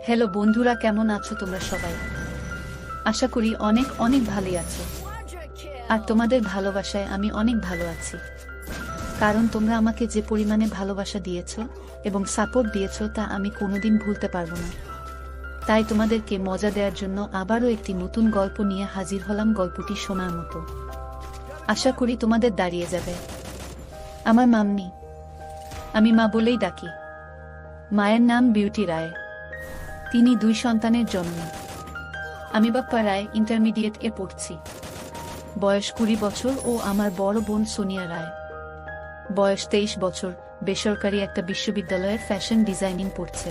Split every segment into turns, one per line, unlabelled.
Hello বন্ধুরা, কেমন আছো তোমরা সবাই? আশা করি অনেক অনেক ভালোই আছো। আর তোমাদের ভালোবাসায় আমি অনেক ভালো আছি, কারণ তোমরা আমাকে যে পরিমাণে ভালোবাসা দিয়েছো এবং সাপোর্ট দিয়েছো তা আমি কোনোদিন ভুলতে পারবো না। তাই তোমাদেরকে মজা দেওয়ার জন্য আবারও একটি নতুন গল্প নিয়ে হাজির হলাম, গল্পটি শোনার মতো। আশা করি তোমাদের দাঁড়িয়ে যাবে। আমার মাম্মি, আমি মা বলেই ডাকি। মায়ের নাম বিউটি রায়। তিনি 2 সন্তানের জননী। আমি বাপ্পা রায় ইন্টারমিডিয়েট এ পড়ছি, বয়স 20 বছর, ও আমার বড় বোন সোনিয়া রায়, বয়স 23 বছর, বেসরকারি একটা বিশ্ববিদ্যালয়ে ফ্যাশন ডিজাইনিং পড়ছে।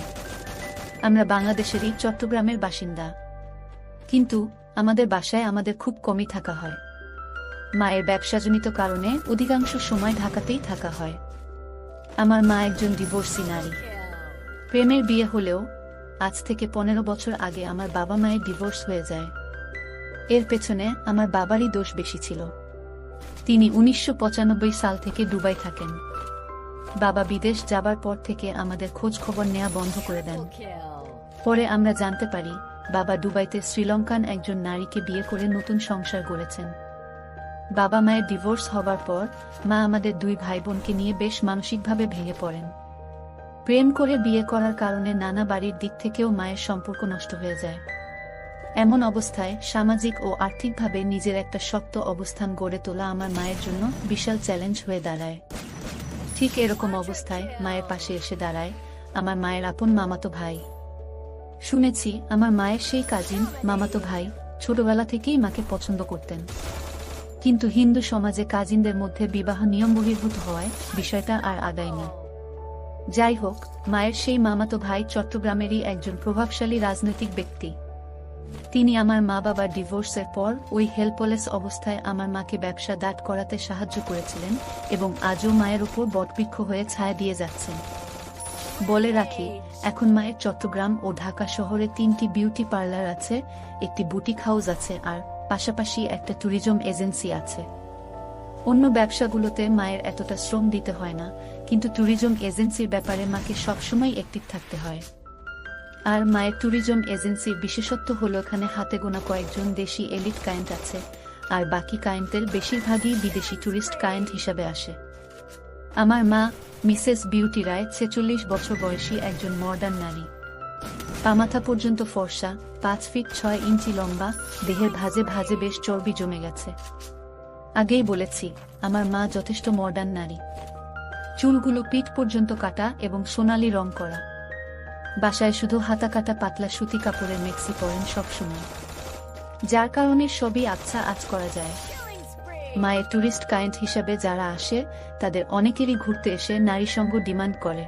আমরা বাংলাদেশেরই চট্টগ্রামের বাসিন্দা, কিন্তু আমাদের বাসায় আমাদের খুব কমই থাকা হয়। মায়ের ব্যবসাজনিত কারণে অধিকাংশ সময় ঢাকাতেই থাকা হয়। আমার মা একজন ডিভোর্সি নারী। প্রেমের বিয়ে হলেও আজ থেকে 15 বছর আগে আমার বাবা মায়ের ডিভোর্স হয়ে যায়। এর পেছনে আমার বাবারই দোষ বেশি ছিল। তিনি 1995 সাল থেকে দুবাই থাকেন। বাবা বিদেশ যাবার পর থেকে আমাদের খোঁজ খবর নেওয়া বন্ধ করে দেন। পরে আমরা জানতে পারি বাবা দুবাইতে শ্রীলঙ্কান একজন নারীকে বিয়ে করে নতুন সংসার গড়েছেন। বাবা মায়ের ডিভোর্স হবার পর মা আমাদের 2 ভাই বোনকে নিয়ে বেশ মানসিকভাবে ভেঙে পড়েন। প্রেম করে বিয়ে করার কারণে নানা বাড়ির দিক থেকেও মায়ের সম্পর্ক নষ্ট হয়ে যায়। এমন অবস্থায় সামাজিক ও আর্থিকভাবে নিজের একটা শক্ত অবস্থান গড়ে তোলা আমার মায়ের জন্য বিশাল চ্যালেঞ্জ হয়ে দাঁড়ায়। ঠিক এরকম অবস্থায় মায়ের পাশে এসে দাঁড়ায় আমার মায়ের আপন মামাতো ভাই। শুনেছি আমার মায়ের সেই কাজিন মামাতো ভাই ছোটবেলা থেকেই মাকে পছন্দ করতেন, কিন্তু হিন্দু সমাজে কাজিনদের মধ্যে বিবাহ নিয়ম বহির্ভূত হওয়ায় বিষয়টা আর আগায়নি। যাই হোক, মায়ের সেই মামাতো ভাই চট্টগ্রামেরই একজন প্রভাবশালী রাজনৈতিক ব্যক্তি। তিনি আমার মা বাবার ডিভোর্সের পর ওই হেল্পলেস অবস্থায় আমার মাকে ব্যবসা দাঁড় করাতে সাহায্য করেছিলেন এবং আজও মায়ের উপর বটবৃক্ষ হয়ে ছায়া দিয়ে যাচ্ছেন। বলে রাখি, এখন মায়ের চট্টগ্রাম ও ঢাকা শহরে 3টি বিউটি পার্লার আছে, একটি বুটিক হাউস আছে, আর পাশাপাশি একটা ট্যুরিজম এজেন্সি আছে। অন্য ব্যবসাগুলোতে মায়ের এতটা শ্রম দিতে হয় না, কিন্তু ট্যুরিজম এজেন্সির ব্যাপারে মাকে সবসময় অ্যাক্টিভ থাকতে হয়। আর মায়ের ট্যুরিজম এজেন্সির বিশেষত্ব হলো এখানে হাতে গোনা কয়েকজন দেশি এলিট ক্লায়েন্ট আছে, আর বাকি ক্লায়েন্টের বেশিরভাগই বিদেশি ট্যুরিস্ট ক্লায়েন্ট হিসাবে আসে। আমার মা মিসেস বিউটি রায় 46 বছর বয়সী একজন মডার্ন নারী। পামাথা পর্যন্ত ফর্সা, 5 ফিট 6 ইঞ্চি লম্বা, দেহের ভাঁজে ভাঁজে বেশ চর্বি জমে গেছে। আগেই বলেছি, আমার মা যথেষ্ট মডার্ন নারী। চুলগুলো পিঠ পর্যন্ত কাটা এবং সোনালি রং করা। বাসায় শুধু হাতা কাটা পাতলা সুতি কাপড়ের মেক্সি পরেন সবসময়, যার কারণে সবই আচ্ছা আজ করা যায়। মায়ের ট্যুরিস্ট ক্লায়েন্ট হিসাবে যারা আসে তাদের অনেকেরই ঘুরতে এসে নারী সঙ্গ ডিমান্ড করে।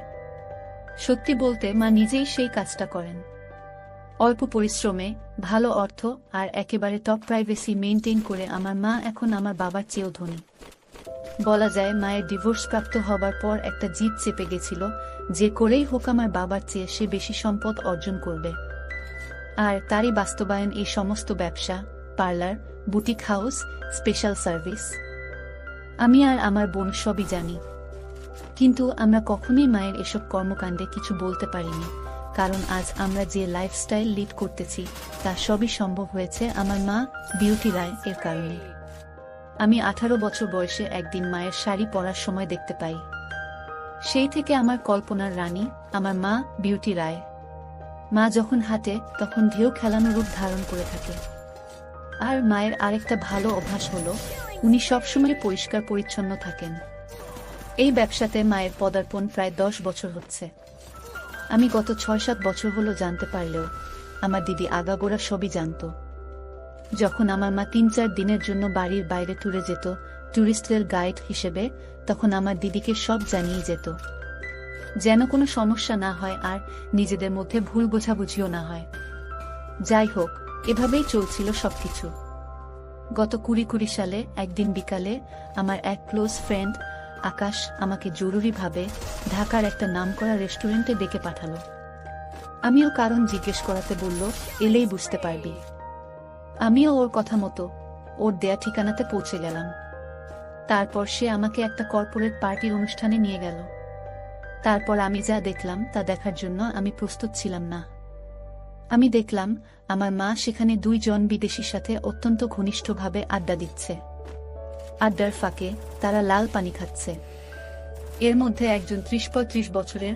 সত্যি বলতে মা নিজেই সেই কাজটা করেন। অল্প পরিশ্রমে, ভালো অর্থ আর একেবারে টপ প্রাইভেসি মেইনটেইন করে আমার মা এখন আমার বাবার চেয়েও ধনী। বলা যায় মায়ের ডিভোর্স প্রাপ্ত হবার পর একটা জিদ চেপে গেছিল, যে করেই হোক আমার বাবার চেয়ে সে বেশি সম্পদ অর্জন করবে। আর তারই বাস্তবায়ন এই সমস্ত ব্যবসা, parlour, boutique house, special service. আমি আর আমার বোন সবই জানি, কিন্তু আমরা কখনোই মায়ের এসব কর্মকাণ্ডে কিছু বলতে পারিনি, কারণ আজ আমরা যে লাইফস্টাইল লিড করতেছি তা সবই সম্ভব হয়েছে আমার মা বিউটি রায় এর কারণে। আমি 18 বছর বয়সে একদিন মায়ের শাড়ি পরার সময় দেখতে পাই। সেই থেকে আমার কল্পনার রানী আমার মা বিউটি রায়। মা যখন হাঁটে তখন ঢেউ খেলানো রূপ ধারণ করে থাকে। আর মায়ের আরেকটা ভালো অভ্যাস হলো উনি সবসময় পরিষ্কার পরিচ্ছন্ন থাকেন। এই ব্যবসাতে মায়ের পদার্পণ প্রায় 10 বছর হচ্ছে। আমি গত 6-7 বছর হলো জানতে পারলেও আমার দিদি আগাগোড়া সবই জানত। যখন আমার মা 3-4 দিনের জন্য বাড়ির বাইরে ট্যুরে যেত ট্যুরিস্টদের গাইড হিসেবে, তখন আমার দিদিকে সব জানিয়ে যেত, যেন কোনো সমস্যা না হয় আর নিজেদের মধ্যে ভুল বোঝাবুঝিও না হয়। যাই হোক, এভাবেই চলছিল সবকিছু। গত 2020 সালে একদিন বিকালে আমার এক ক্লোজ ফ্রেন্ড আকাশ আমাকে জরুরিভাবে ঢাকার একটা নামকরা রেস্টুরেন্টে ডেকে পাঠালো। আমিও কারণ জিজ্ঞেস করাতে বলল, এলেই বুঝতে পারবি। আমিও ওর কথা মতো ওর দেয়া ঠিকানাতে পৌঁছে গেলাম। তারপর সে আমাকে একটা কর্পোরেট পার্টির অনুষ্ঠানে নিয়ে গেল। তারপর আমি যা দেখলাম তা দেখার জন্য আমি প্রস্তুত ছিলাম না। আমি দেখলাম আমার মা সেখানে 2 জন বিদেশির সাথে অত্যন্ত ঘনিষ্ঠভাবে আড্ডা দিচ্ছে। আড্ডার ফাঁকে তারা লাল পানি খাচ্ছে। এর মধ্যে একজন 30-35 বছরের,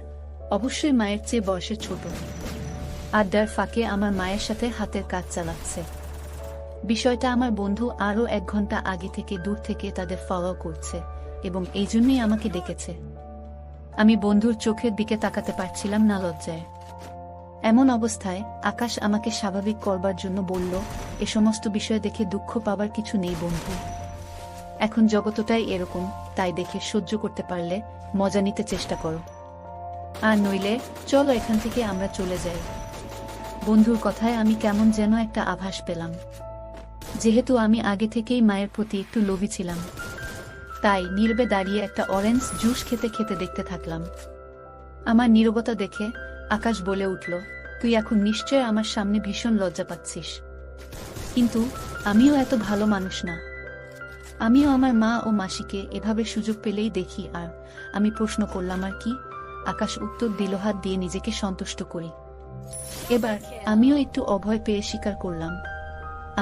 অবশ্যই মায়ের চেয়ে বয়সে ছোট। আড্ডার ফাঁকে আমার মায়ের সাথে হাতের কাজ চালাচ্ছে। বিষয়টা আমার বন্ধু আরও 1 ঘন্টা আগে থেকে দূর থেকে তাদের ফলো করছে এবং এই জন্যই আমাকে ডেকেছে। আমি বন্ধুর চোখের দিকে তাকাতে পারছিলাম না লজ্জায়। এমন অবস্থায় আকাশ আমাকে স্বাভাবিক করবার জন্য বলল, এ সমস্ত বিষয় দেখে দুঃখ পাবার কিছু নেই বন্ধু। এখন জগতটাই এরকম, তাই দেখে সহ্য করতে পারলে মজা নিতে চেষ্টা করো, আর নইলে চলো এখান থেকে আমরা চলে যাই। বন্ধুর কথায় আমি কেমন যেন একটা আভাস পেলাম। যেহেতু আমি আগে থেকেই মায়ের প্রতি একটু লোভী ছিলাম, তাই নীরবে দাঁড়িয়ে একটা অরেঞ্জ জুস খেতে খেতে দেখতে থাকলাম। আমার নীরবতা দেখে আকাশ বলে উঠল, তুই এখন নিশ্চয় আমার সামনে ভীষণ লজ্জা পাচ্ছিস, কিন্তু আমিও এত ভালো মানুষ না। আমিও আমার মা ও মাসিকে এভাবে সুযোগ পেলেই দেখি, আর আমি প্রশ্ন করলাম আর কি? আকাশ উত্তর দিল, হাত দিয়ে নিজেকে সন্তুষ্ট করি। এবার আমিও একটু অভয় পেয়ে স্বীকার করলাম,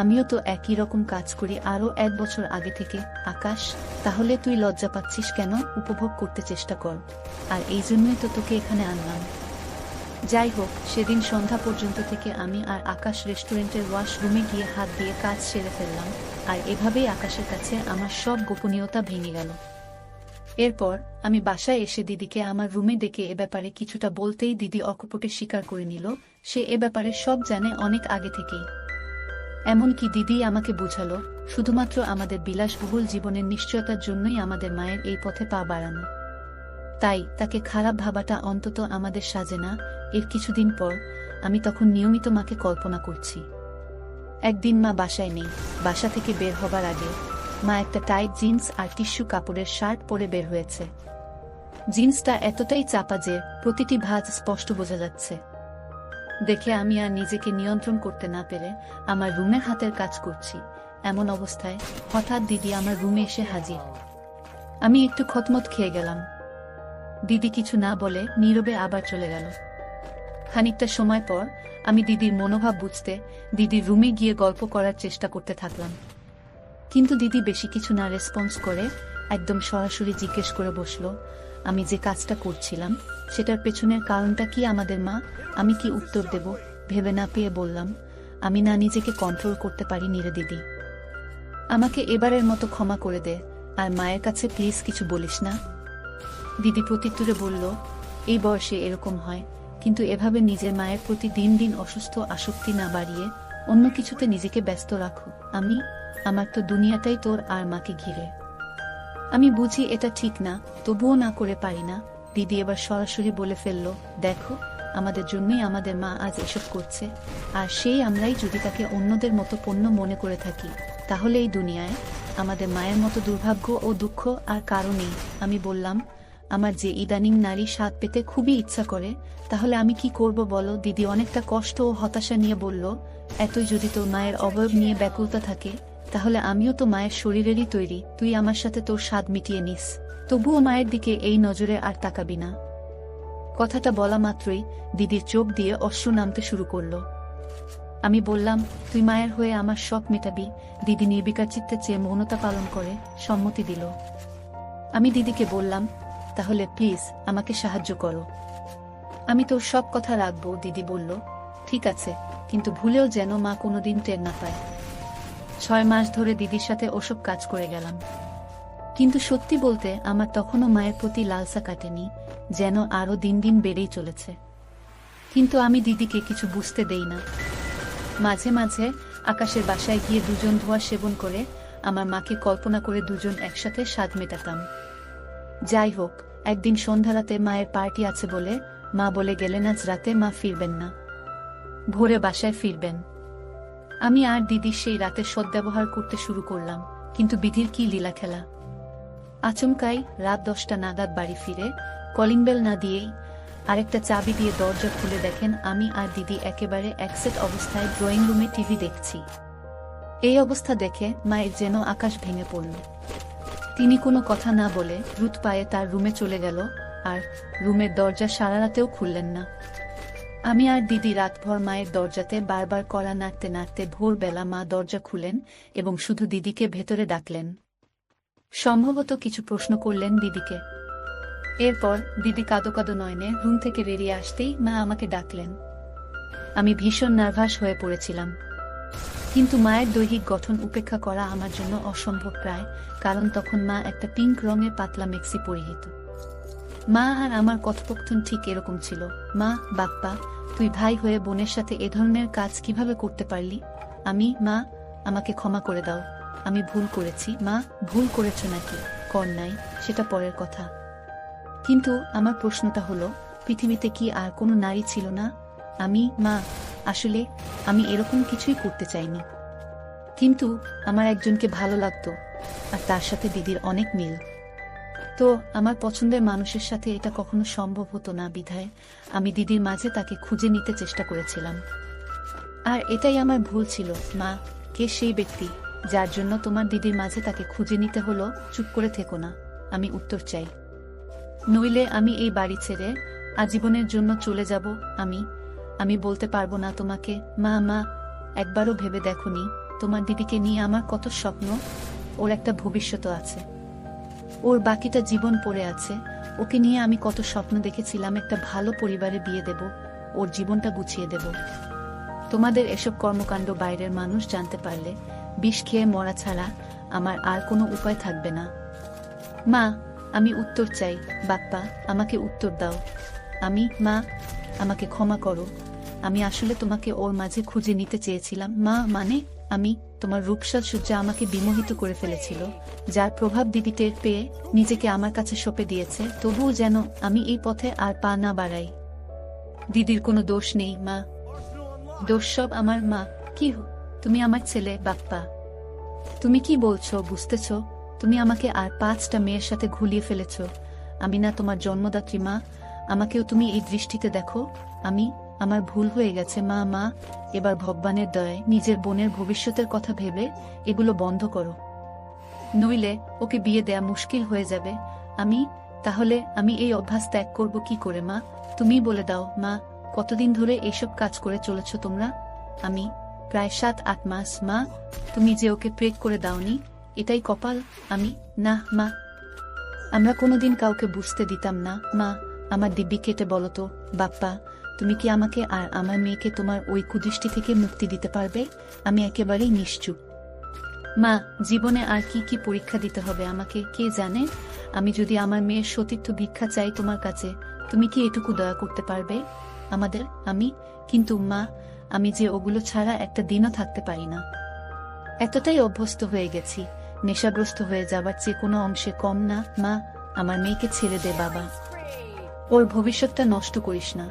আমিও তো একই রকম কাজ করি আরো 1 বছর আগে থেকে। আকাশ, তাহলে তুই লজ্জা পাচ্ছিস কেন? উপভোগ করতে চেষ্টা কর, আর এই জন্যই তো তোকে এখানে আনলাম। যাই হোক, সেদিন সন্ধ্যা পর্যন্ত থেকে আমি আর আকাশ রেস্টুরেন্টের ওয়াশরুমে গিয়ে হাত দিয়ে কাজ সেরে ফেললাম, আর এভাবেই আকাশের কাছে আমার সব গোপনীয়তা ভেঙে গেল। এরপর আমি বাসায় এসে দিদিকে আমার রুমে ডেকে এ ব্যাপারে কিছুটা বলতেই দিদি অকপটে স্বীকার করে নিল সে এ ব্যাপারে সব জানে অনেক আগে থেকেই। এমনকি দিদি আমাকে বুঝালো, শুধুমাত্র আমাদের বিলাসবহুল জীবনের নিশ্চয়তার জন্যই আমাদের মায়ের এই পথে পা বাড়ানো, তাই তাকে খারাপ ভাবাটা অন্তত আমাদের সাজে না। এর কিছুদিন পর আমি তখন নিয়মিত মাকে কল্পনা করছি। একদিন মা বাসায় নেই। বাসা থেকে বের হবার আগে মা একটা টাইট জিন্স আর টিস্যু কাপড়ের শার্ট পরে বের হয়েছে। জিন্সটা এতটাই চাপা যে প্রতিটি ভাঁজ স্পষ্ট বোঝা যাচ্ছে। দেখে আমি আর নিজেকে নিয়ন্ত্রণ করতে না পেরে আমার রুমের হাতের কাজ করছি। এমন অবস্থায় হঠাৎ দিদি আমার রুমে এসে হাজির। আমি একটু খতমত খেয়ে গেলাম। দিদি কিছু না বলে নীরবে আবার চলে গেল। খানিকটা সময় পর আমি দিদির মনোভাব বুঝতে দিদির রুমে গিয়ে গল্প করার চেষ্টা করতে থাকলাম, কিন্তু দিদি বেশি কিছু না রেসপন্স করে একদম সরাসরি জিজ্ঞেস করে বসলো, আমি যে কাজটা করছিলাম সেটার পেছনের কারণটা কি আমাদের মা? আমি কি উত্তর দেব ভেবে না পেয়ে বললাম, আমি না নিজেকে কন্ট্রোল করতে পারিনি রে দিদি, আমাকে এবারের মতো ক্ষমা করে দে, আর মায়ের কাছে প্লিজ কিছু বলিস না। দিদি প্রত্যুত্তরে বলল, এই বয়সে এরকম হয়, কিন্তু এভাবে নিজের মায়ের প্রতি দিন দিন অসুস্থ আসক্তি না বাড়িয়ে অন্য কিছুতে নিজেকে ব্যস্ত রাখো। আমার তো দুনিয়াটাই তোর আর মাকে ঘিরে। আমি বুঝি এটা ঠিক না, তবুও না করে পারি না। দিদি এবার সরাসরি বলে ফেলল, দেখো, আমাদের জন্যই আমাদের মা আজ এসব করছে, আর সেই আমরাই যদি তাকে অন্যদের মতো পণ্য মনে করে থাকি, তাহলে এই দুনিয়ায় আমাদের মায়ের মতো দুর্ভাগ্য ও দুঃখ আর কারো নেই। আমি বললাম, আমার যে ইদানিং নারী স্বাদ পেতে খুবই ইচ্ছা করে, তাহলে আমি কি করব বলো? দিদি অনেকটা কষ্ট ও হতাশা নিয়ে বলল, এতই যদি তোর মায়ের অবয়ব নিয়ে ব্যাকুলতা থাকে, তাহলে আমিও তো মায়ের শরীরেরই তৈরি, তুই আমার সাথে তোর স্বাদ মিটিয়ে নিস, তবুও মায়ের দিকে এই নজরে আর তাকাবি না। কথাটা বলা মাত্রই দিদির চোখ দিয়ে অশ্রু নামতে শুরু করলো। আমি বললাম, তুই মায়ের হয়ে আমার শখ মেটাবি? দিদি নির্বিকার চিত্তে চেয়ে মৌনতা পালন করে সম্মতি দিল। আমি দিদিকে বললাম, তাহলে প্লিজ আমাকে সাহায্য করো, আমি তোর সব কথা রাখবো। দিদি বলল, ঠিক আছে, কিন্তু ভুলেও যেন মা কোনোদিন টের না পায়। 6 মাস ধরে দিদির সাথে ওসব কাজ করে গেলাম, কিন্তু সত্যি বলতে আমার তখনও মায়ের প্রতি লালসা কাটেনি, যেন আরো দিন দিন বেড়েই চলেছে। কিন্তু আমি দিদিকে কিছু বুঝতে দেই না। মাঝে মাঝে আকাশের বাসায় গিয়ে দুজন ধোঁয়া সেবন করে আমার মাকে কল্পনা করে দুজন একসাথে স্বাদ মেটাতাম। যাই হোক, একদিন সন্ধ্যারাতে মায়ের পার্টি আছে বলে মা বলে গেলেন আজ রাতে মা ফিরবেন না, ভোরে বাসায় ফিরবেন। আমি আর দিদি সেই রাতে সদ্ব্যবহার করতে শুরু করলাম, কিন্তু বিধির কি লীলা খেলা। আচমকাই রাত 10টা নাগাদ বাড়ি ফিরে কলিং বেল না দিয়েই আরেকটা চাবি দিয়ে দরজা খুলে দেখেন আমি আর দিদি একেবারে একসেট অবস্থায় ড্রয়িং রুমে টিভি দেখছি। এই অবস্থা দেখে মায়ের যেন আকাশ ভেঙে পড়ল। তিনি কোনো কথা না বলে দ্রুত পায়ে তার রুমে চলে গেল, আর রুমের দরজা সারা রাতেও খুললেন না। আমি আর দিদি রাতভর মায়ের দরজাতে বারবার কড়া নাড়তে নাড়তে ভোরবেলা মা দরজা খুলেন এবং শুধু দিদিকে ভেতরে ডাকলেন। সম্ভবত কিছু প্রশ্ন করলেন দিদিকে। এরপর দিদি কাঁদো কাঁদো নয়নে রুম থেকে বেরিয়ে আসতেই মা আমাকে ডাকলেন। আমি ভীষণ নার্ভাস হয়ে পড়েছিলাম, কিন্তু মায়ের দৈহিক গঠন উপেক্ষা করা আমার জন্য অসম্ভব প্রায়, কারণ তখন মা একটা পিঙ্ক রঙের পাতলা মেক্সি পরিহিত। মা আর আমার কথোপকথন ঠিক এরকম ছিল। মা, বাপ্পা, তুই ভাই হয়ে বোনের সাথে এ ধরনের কাজ কিভাবে করতে পারলি? মা, আমাকে ক্ষমা করে দাও, আমি ভুল করেছি। মা, ভুল করেছ নাকি কর নাই সেটা পরের কথা, কিন্তু আমার প্রশ্নটা হলো, পৃথিবীতে কি আর কোনো নারী ছিল না? মা, আসলে আমি এরকম কিছুই করতে চাইনি, কিন্তু আমার একজনকে ভালো লাগতো, আর তার সাথে দিদির অনেক মিল। তো আমার পছন্দের মানুষের সাথে এটা কখনো সম্ভব হতো না, বিধায় আমি দিদির মাঝে তাকে খুঁজে নিতে চেষ্টা করেছিলাম। আর এটাই আমার ভুল ছিল। মা, কে সেই ব্যক্তি যার জন্য তোমার দিদির মাঝে তাকে খুঁজে নিতে হলো? চুপ করে থেকো না, আমি উত্তর চাই, নইলে আমি এই বাড়ি ছেড়ে আজীবনের জন্য চলে যাব। আমি বলতে পারবো না তোমাকে। মা, একবারও ভেবে দেখোনি তোমার দিদিকে নিয়ে আমার কত স্বপ্ন? ওর একটা ভবিষ্যৎ আছে, ওর বাকিটা জীবন পড়ে আছে। ওকে নিয়ে আমি কত স্বপ্ন দেখেছিলাম, একটা ভালো পরিবারে বিয়ে দেব, ওর জীবনটা গুছিয়ে দেব। তোমাদের এসব কর্মকাণ্ড বাইরের মানুষ জানতে পারলে বিষ খেয়ে মরা ছাড়া আমার আর কোনো উপায় থাকবে না। মা, আমি উত্তর চাই। বাপ্পা, আমাকে উত্তর দাও। মা, আমাকে ক্ষমা করো, আমি আসলে তোমাকে ওর মাঝে খুঁজে নিতে চেয়েছিলাম। মা, মানে তোমার রূপসাজ সজ্জা আমাকে বিমোহিত করে ফেলেছিল, যার প্রভাব দিদি টের পেয়ে নিজেকে আমার কাছে সঁপে দিয়েছে। তবুও যেন আমি এই পথে আর পা না বাড়াই। দিদির কোনো দোষ নেই মা, দোষ সব আমার। মা, কি তুমি আমার ছেলে? বাপ্পা, তুমি কি বলছো? বুঝতেছ? তুমি আমাকে আর 5টা মেয়ের সাথে ঘুলিয়ে ফেলেছ। আমি না তোমার জন্মদাত্রী? মা, আমাকেও তুমি এই দৃষ্টিতে দেখো। আমার ভুল হয়ে গেছে। মা, এবার ভগবানের দয়ায় নিজের বোনের ভবিষ্যতের কথা ভেবে এগুলো বন্ধ করো, নইলে ওকে বিয়ে দেয়া মুশকিল হয়ে যাবে। তাহলে আমি এই অভ্যাস ত্যাগ করব কি করে? মা, তুমি বলে দাও। মা, কতদিন ধরে এইসব কাজ করে চলেছ তোমরা? প্রায় 7-8 মাস। মা, তুমি যে ওকে প্রেগ করে দাওনি, এটাই কপাল। না মা, আমরা কোনোদিন কাউকে বুঝতে দিতাম না। মা, আমার দিব্যি কেটে বলো তো। বাপ্পা, তুমি কি আমাকে আর আমার মেয়েকে তোমার ওই কুদৃষ্টি থেকে মুক্তি দিতে পারবে? আমি একেবারেই নিশ্চুপ। মা, জীবনে আর কি কি পরীক্ষা দিতে হবে আমাকে কে জানে। আমি যদি আমার মেয়ের সতীর্থ ভিক্ষা চাই তোমার কাছে, তুমি কি এটুকু দয়া করতে পারবে আমাদের? কিন্তু মা, আমি যে ওগুলো ছাড়া একটা দিনও থাকতে পারি না। এতটাই অভ্যস্ত হয়ে গেছি, নেশাগ্রস্ত হয়ে যাবার চেয়ে কোনো অংশে কম না। মা, আমার মেয়েকে ছেড়ে দে বাবা, ওর ভবিষ্যৎটা নষ্ট করিস না।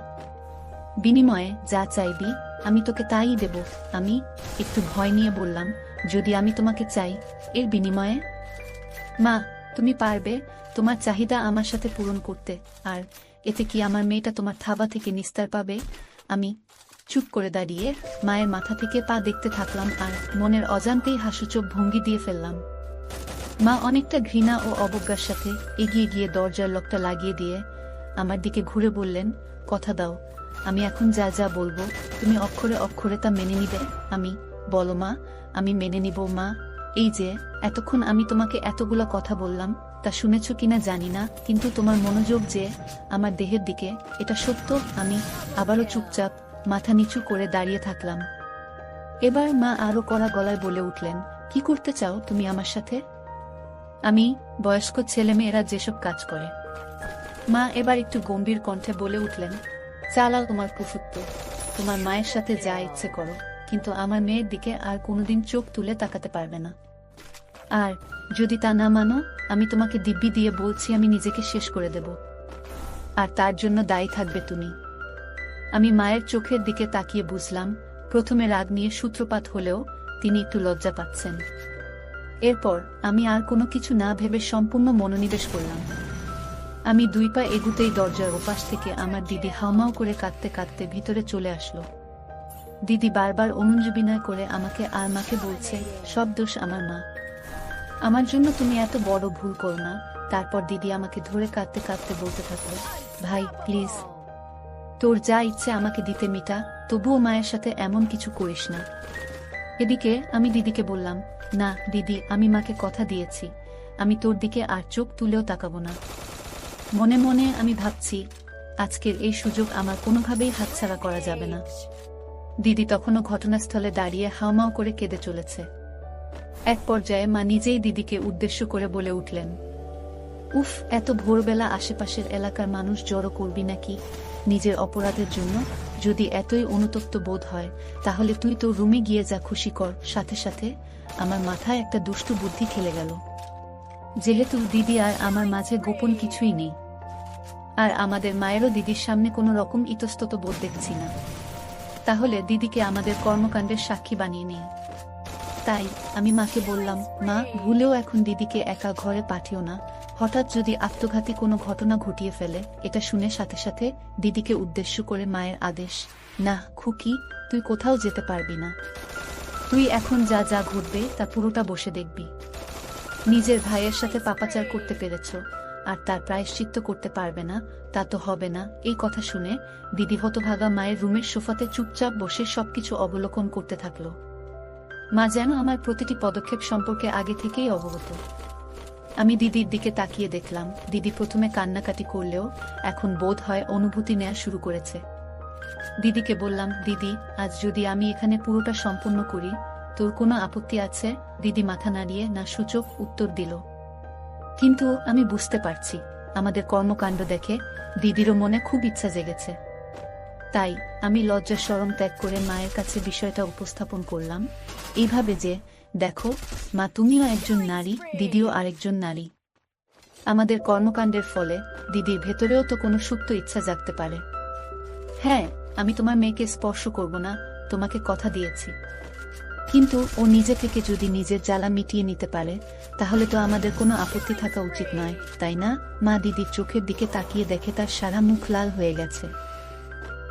বিনিময়ে যা চাইবি আমি তোকে তাই দেব। আমি একটু ভয় নিয়ে বললাম, যদি আমি তোমাকে চাই, এর বিনিময়ে? মা, তুমি পারবে তোমার চাহিদা আমার সাথে পূরণ করতে, আর এতে কি আমার মেয়েটা তোমার থাবা থেকে নিস্তার পাবে? আমি চুপ করে দাঁড়িয়ে মায়ের মাথা থেকে পা দেখতে থাকলাম, আর মনের অজান্তেই হাসুচোখ ভঙ্গি দিয়ে ফেললাম। মা অনেকটা ঘৃণা ও অবজ্ঞার সাথে এগিয়ে গিয়ে দরজার লকটা লাগিয়ে দিয়ে আমার দিকে ঘুরে বললেন, কথা দাও, আমি এখন যা যা বলবো তুমি অক্ষরে অক্ষরে তা মেনে নিবে। বলো মা, আমি মেনে নিব। মা, এই যে এতক্ষণ আমি তোমাকে এতগুলো কথা বললাম, তা শুনেছ কিনা জানি না, কিন্তু তোমার মনোযোগ যে আমার দেহের দিকে, এটা সত্য। আমি আবারও চুপচাপ মাথা নিচু করে দাঁড়িয়ে থাকলাম। এবার মা আরো কড়া গলায় বলে উঠলেন, কি করতে চাও তুমি আমার সাথে? বয়স্ক ছেলেমেয়েরা যেসব কাজ করে। মা এবার একটু গম্ভীর কণ্ঠে বলে উঠলেন, চালাও তোমার কুফুত্ব, তোমার মায়ের সাথে যা ইচ্ছে করো, কিন্তু আমার মেয়ের দিকে আর কোনোদিন চোখ তুলে তাকাতে পারবে না। আর যদি তা না মানো, আমি তোমাকে দিব্যি দিয়ে বলছি, আমি নিজেকে শেষ করে দেব, আর তার জন্য দায়ী থাকবে তুমি। আমি মায়ের চোখের দিকে তাকিয়ে বুঝলাম, প্রথমে রাগ নিয়ে সূত্রপাত হলেও তিনি একটু লজ্জা পাচ্ছেন। এরপর আমি আর কোনো কিছু না ভেবে সম্পূর্ণ মনোনিবেশ করলাম। আমি 2 পা এগুতেই দরজার ওপাশ থেকে আমার দিদি হাউমাউ করে কাঁদতে কাঁদতে ভিতরে চলে আসলো। দিদি বারবার অনুনয় করে আমাকে আর মাকে বলছে, সব দোষ আমার মা, আমার জন্য তুমি এত বড় ভুল করো না। তারপর দিদি আমাকে ধরে কাঁদতে কাঁদতে বলতে থাকলো, ভাই প্লিজ, তোর যা ইচ্ছে আমাকে দিতে মিটা, তবুও মায়ের সাথে এমন কিছু করিস না। এদিকে আমি দিদিকে বললাম, না দিদি, আমি মাকে কথা দিয়েছি, আমি তোর দিকে আর চোখ তুলেও তাকাবো না। মনে মনে আমি ভাবছি, আজকের এই সুযোগ আমার কোনোভাবেই হাতছাড়া করা যাবে না। দিদি তখনও ঘটনাস্থলে দাঁড়িয়ে হাউমাউ করে কেঁদে চলেছে। এক পর্যায়ে মা নিজেই দিদিকে উদ্দেশ্য করে বলে উঠলেন, উফ, এত ভোরবেলা আশেপাশের এলাকার মানুষ জড়ো করবি নাকি নিজের অপরাধের জন্য? যদি এতই অনুতপ্ত বোধ হয় তাহলে তুই তো রুমে গিয়ে যা খুশি কর। সাথে সাথে আমার মাথায় একটা দুষ্টু বুদ্ধি খেলে গেল। যেহেতু দিদি আর আমার মাঝে গোপন কিছুই নেই, আর আমাদের মায়েরও দিদির সামনে কোনো রকম ইতস্তত বোধ দেখছি না, তাহলে দিদিকে আমাদের কর্মকাণ্ডের সাক্ষী বানিয়ে নেই। তাই আমি মাকে বললাম, মা, ভুলেও এখন দিদিকে একা ঘরে পাঠিও না। হঠাৎ যদি আত্মঘাতী কোনো ঘটনা ঘটিয়ে ফেলে। এটা শুনে সাথে সাথে দিদিকে উদ্দেশ্য করে মায়ের আদেশ, না খুকি, তুই কোথাও যেতে পারবি না। তুই এখন যা যা ঘটবে তা পুরোটা বসে দেখবি। নিজের ভাইয়ের সাথে পাপাচার করতে পেরেছ, আর তার প্রায়শ্চিত্ত করতে পারবে না, তা তো হবে না। এই কথা শুনে দিদি হতভাগা মায়ের রুমের সোফাতে চুপচাপ বসে সবকিছু অবলোকন করতে থাকল। মা যেন আমার প্রতিটি পদক্ষেপ সম্পর্কে আগে থেকেই অবগত। আমি দিদির দিকে তাকিয়ে দেখলাম, দিদি প্রথমে কান্নাকাটি করলেও এখন বোধ হয় অনুভূতি নেওয়া শুরু করেছে। দিদিকে বললাম, দিদি, আজ যদি আমি এখানে পুরোটা সম্পূর্ণ করি, তোর কোনো আপত্তি আছে? দিদি মাথা নাড়িয়ে না সূচক উত্তর দিল। কিন্তু আমি বুঝতে পারছি আমাদের কর্মকাণ্ড দেখে দিদিরও মনে খুব ইচ্ছা জেগেছে। তাই আমি লজ্জা শরম ত্যাগ করে মায়ের কাছে বিষয়টা উপস্থাপন করলাম এইভাবে যে, দেখো মা, তুমিও একজন নারী, দিদিও আরেকজন নারী। আমাদের কর্মকাণ্ডের ফলে দিদির ভেতরেও তো কোনো সুপ্ত ইচ্ছা জাগতে পারে। হ্যাঁ, আমি তোমার মেয়েকে স্পর্শ করব না, তোমাকে কথা দিয়েছি। কিন্তু ও নিজে থেকে যদি নিজের জ্বালা মিটিয়ে নিতে পারে তাহলে তো আমাদের কোনো আপত্তি থাকা উচিত নয়, তাই না? মা দিদির চোখের দিকে তাকিয়ে দেখে তার সারা মুখ লাল হয়ে গেছে।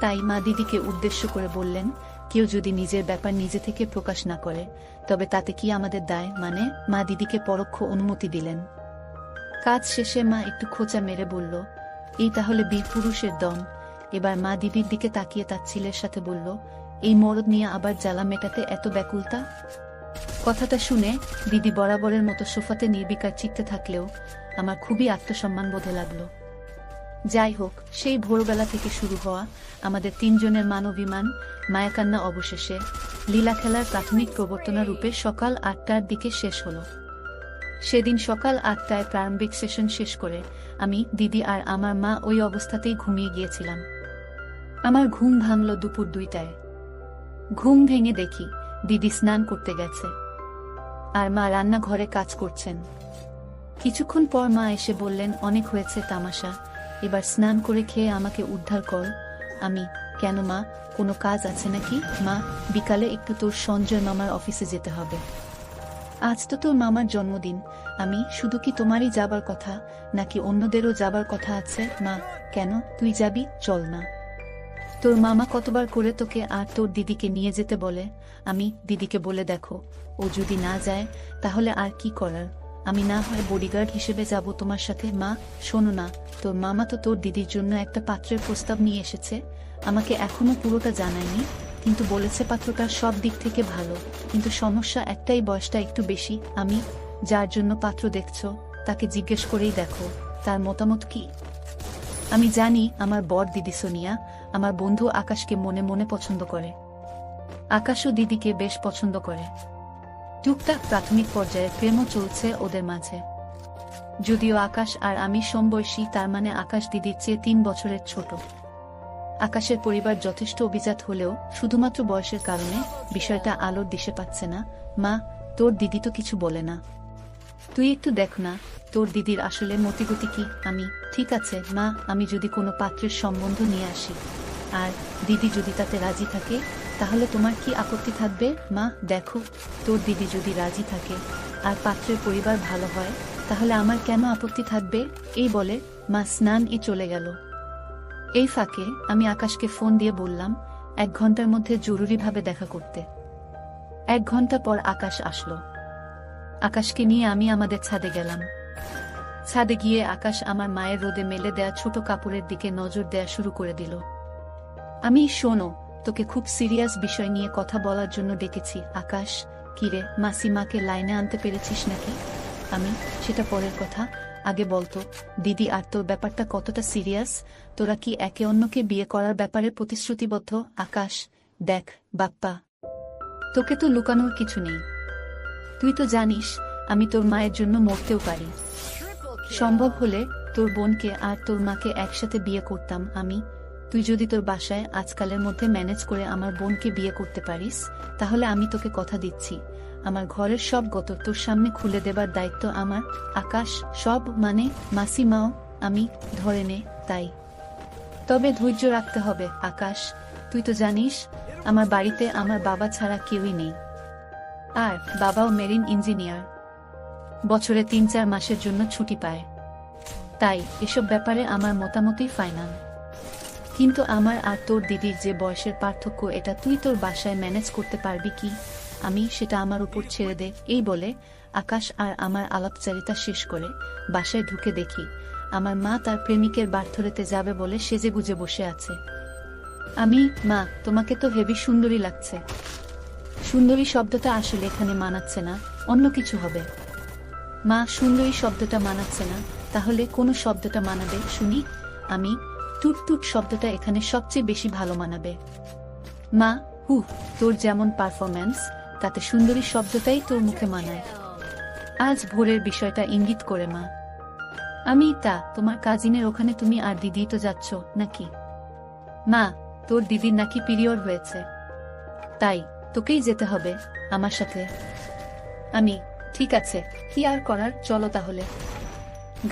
তাই মা দিদিকে উদ্দেশ্য করে বললেন, কেউ যদি নিজের ব্যাপার নিজে থেকে প্রকাশ না করে তবে তাতে কি আমাদের দায়? মানে মা দিদিকে পরোক্ষ অনুমতি দিলেন। কাজ শেষে মা একটু খোঁচা মেরে বলল, এই তাহলে বীর পুরুষের দম। এবার মা দিদির দিকে তাকিয়ে তার ছেলের সাথে বলল, এই মরদ নিয়ে আবার জ্বালা মেটাতে এত ব্যাকুলতা? কথাটা শুনে দিদি বরাবরের মতো সোফাতে নির্বিকার চিত্তে থাকলেও আমার খুবই আত্মসম্মান বোধে লাগলো। যাই হোক, সেই ভোরবেলা থেকে শুরু হওয়া আমাদের তিনজনের মানবিমান মায়াকান্না অবশেষে লীলা খেলার প্রাথমিক প্রবর্তনা রূপে সকাল ৮টার দিকে শেষ হলো। সেদিন সকাল ৮টায় প্রারম্ভিক সেশন শেষ করে আমি, দিদি আর আমার মা ওই অবস্থাতেই ঘুমিয়ে গিয়েছিলাম। আমার ঘুম ভাঙল দুপুর ২টায়। ঘুম ভেঙে দেখি দিদি স্নান করতে গেছে আর মা রান্নাঘরে কাজ করছেন। কিছুক্ষণ পর মা এসে বললেন, অনেক হয়েছে তামাশা, এবার স্নান করে খেয়ে আমাকে উদ্ধার কর। আমি, কেন মা, কোনো কাজ আছে নাকি? মা, বিকালে একটু তোর সঞ্জয় মামার অফিসে যেতে হবে। আজ তো তোর মামার জন্মদিন। আমি, শুধু কি তোমারই যাবার কথা নাকি অন্যদেরও যাবার কথা আছে? মা, কেন, তুই যাবি? চল না। তোর মামা কতবার করে তোকে আর তোর দিদিকে নিয়ে যেতে বলে। আমি, দিদিকে বলে দেখো, ও যদি না যায় তাহলে আর কি করার, আমি না হয় বডিগার্ড হিসেবে যাব তোমার সাথে। মা, শোনো না, তোর মামা তো তোর দিদির জন্য একটা পাত্রের প্রস্তাব নিয়ে এসেছে। আমাকে এখনো পুরোটা জানায়নি, কিন্তু বলেছে পাত্রটা সব দিক থেকে ভালো, কিন্তু সমস্যা একটাই, বয়সটা একটু বেশি। আমি, যার জন্য পাত্র দেখছো তাকে জিজ্ঞেস করেই দেখো তার মতামত কি। আমি জানি আমার বর দিদি সোনিয়া আমার বন্ধু আকাশকে মনে মনে পছন্দ করে। আকাশও দিদিকে বেশ পছন্দ করে। টুকটাক প্রাথমিক পর্যায়ে প্রেমও চলছে ওদের মাঝে। যদিও আকাশ আর আমি সমবয়সী, তার মানে আকাশ দিদির চেয়ে ৩ বছরের ছোট। আকাশের পরিবার যথেষ্ট অভিজাত হলেও শুধুমাত্র বয়সের কারণে বিষয়টা আলোর দিশে পাচ্ছে না। মা, তোর দিদি তো কিছু বলে না? তুই একটু দেখ না তোর দিদির আসলে মতিগতি কি। আমি, ঠিক আছে মা, আমি যদি কোনো পাত্রের সম্বন্ধ নিয়ে আসি আর দিদি যদি তাতে রাজি থাকে তাহলে তোমার কি আপত্তি থাকবে? মা, দেখো, তোর দিদি যদি রাজি থাকে আর পাত্রের পরিবার ভালো হয় তাহলে আমার কেন আপত্তি থাকবে? এই বলে মা স্নান চলে গেল। এই ফাঁকে আমি আকাশকে ফোন দিয়ে বললাম ১ ঘন্টার মধ্যে জরুরিভাবে দেখা করতে। ১ ঘন্টা পর আকাশ আসলো। আকাশকে নিয়ে আমি আমাদের ছাদে গেলাম। ছাদে গিয়ে আকাশ আমার মায়ের রোদে মেলে দেয়া ছোট কাপড়ের দিকে নজর দেয়া শুরু করে দিল। আমি শোনো, তোকে খুব সিরিয়াস বিষয় নিয়ে কথা বলার জন্য ডেকেছি। আকাশ, কিরে, মাসিমাকে লাইনে আনতে পেরেছিস নাকি? আমি, সেটা পরের কথা, আগে বলতো দিদি আর তোর ব্যাপারটা কতটা সিরিয়াস? তোরা কি একে অন্যকে বিয়ে করার ব্যাপারে প্রতিশ্রুতিবদ্ধ? আকাশ, দেখ বাপ্পা, তোকে তো লুকানোর কিছু নেই। তুই তো জানিস আমি তোর মায়ের জন্য মরতেও পারি। সম্ভব হলে তোর বোনকে আর তোর মাকে একসাথে বিয়ে করতাম আমি। তুই যদি তোর বাসায় আজকালের মধ্যে ম্যানেজ করে আমার বোনকে বিয়ে করতে পারিস, তাহলে আমি তোকে কথা দিচ্ছি আমার ঘরের সব গত তোর সামনে খুলে দেবার দায়িত্ব আমার। আকাশ, সব মানে? মাসিমাও আমি ধরে নে তাই। তবে ধৈর্য রাখতে হবে আকাশ। তুই তো জানিস আমার বাড়িতে আমার বাবা ছাড়া কেউই নেই, আর বাবাও মেরিন ইঞ্জিনিয়ার, বছরে ৩-৪ মাসের জন্য ছুটি পায়। তাই এসব ব্যাপারে আমার মতামতই ফাইনাল। কিন্তু আমার আর তোর দিদির যে বয়সের পার্থক্য, এটা তুই তোর বাসায় ম্যানেজ করতে পারবি কি? আমি, সেটা আমার উপর ছেড়ে দে। এই বলে আকাশ আর আমার আলাপচারিতা শেষ করে বাসায় ঢুকে দেখি আমার মা তার প্রেমিকের বার্থডেতে যাবে বলে সেজেগুজে বসে আছে। আমি, মা, তোমাকে তো হেভি সুন্দরী লাগছে। সুন্দরী শব্দটা আসলে এখানে মানাচ্ছে না, অন্য কিছু হবে। মা, সুন্দরী শব্দটা মানাচ্ছে না, তাহলে কোন শব্দটা মানাবে শুনি? আমি, টুটটুট শব্দটা এখানে সবচেয়ে বেশি ভালো মানাবে। মা, তোর যেমন পারফরম্যান্স, তাতে সুন্দরী শব্দটাই তোর মুখে মানায়। আজ ভোরের বিষয়টা ইঙ্গিত করে মা। আমি, তা তোমার কাজিনের ওখানে তুমি আর দিদি তো যাচ্ছ নাকি? মা, তোর দিদির নাকি পিরিয়ড হয়েছে, তাই তোকেই যেতে হবে আমার সাথে। আমি, ঠিক আছে, কি আর করার, চলো তাহলে।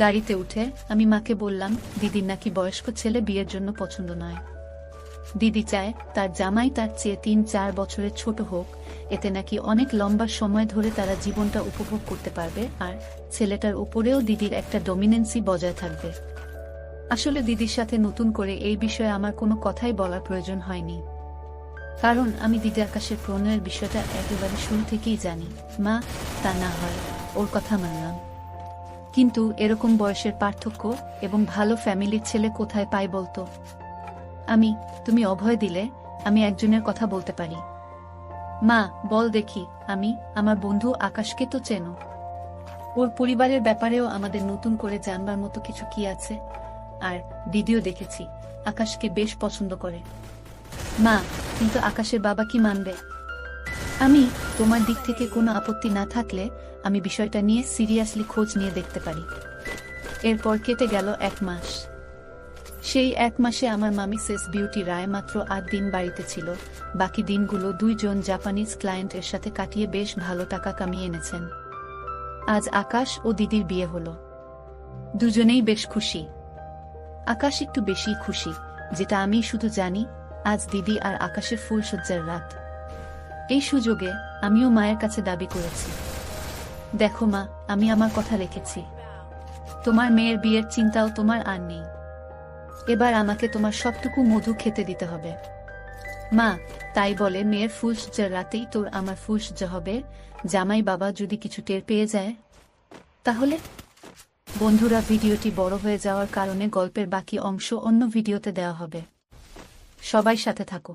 গাড়িতে উঠে আমি মাকে বললাম দিদির নাকি বয়স্ক ছেলে বিয়ের জন্য পছন্দ নয়। দিদি চায় তার জামাই তার চেয়ে ৩-৪ বছরের ছোট হোক, এতে নাকি অনেক লম্বা সময় ধরে তারা জীবনটা উপভোগ করতে পারবে, আর ছেলেটার উপরেও দিদির একটা ডমিনেন্সি বজায় থাকবে। আসলে দিদির সাথে নতুন করে এই বিষয়ে আমার কোনো কথাই বলার প্রয়োজন হয়নি, কারণ আমি দিদি আকাশের প্রণয়ের বিষয়টা একেবারে শুরু থেকেই জানি। মা, তা না হয় ওর কথা মানলাম, কিন্তু এরকম বয়সের পার্থক্য এবং ভালো ফ্যামিলির ছেলে কোথায় পাই বলতো? আমি, তুমি অভয় দিলে আমি একজনের কথা বলতে পারি। মা, বল দেখি। আমি, আমার বন্ধু আকাশকে তো চেনো, ওর পরিবারের ব্যাপারেও আমাদের নতুন করে জানবার মতো কিছু কি আছে? আর দিদিও দেখেছি আকাশকে বেশ পছন্দ করে। মা, কিন্তু আকাশের বাবা কি মানবে? আমি, তোমার দিক থেকে কোনো আপত্তি না থাকলে আমি বিষয়টা নিয়ে সিরিয়াসলি খোঁজ নিয়ে দেখতে পারি। এরপর কেটে গেল ১ মাস। সেই ১ মাসে আমার মামি সেস বিউটি রায় মাত্র ৮ দিন বাড়িতে ছিল। বাকি দিনগুলো ২ জন জাপানিজ ক্লায়েন্টের সাথে কাটিয়ে বেশ ভালো টাকা কামিয়ে এনেছেন। আজ আকাশ ও দিদির বিয়ে হলো। দুজনেই বেশ খুশি। আকাশ একটু বেশি খুশি, যেটা আমি শুধু জানি আজ দিদি আর আকাশের ফুলসজ্জার রাত। এই সুযোগে আমিও মায়ের কাছে দাবি করেছি, দেখো মা, আমি আমার কথা রেখেছি। তোমার মেয়ের বিয়ের চিন্তাও তোমার আর নেই। এবার আমাকে তোমার সবটুকু মধু খেতে দিতে হবে। মা, তাই বলে মেয়ের ফুলসজ্জার রাতেই তোর আমার ফুলসজ্জা হবে? জামাই বাবা যদি কিছু টের পেয়ে যায় তাহলে? বন্ধুরা, ভিডিওটি বড় হয়ে যাওয়ার কারণে গল্পের বাকি অংশ অন্য ভিডিওতে দেওয়া হবে। সবাই সাথে থাকো।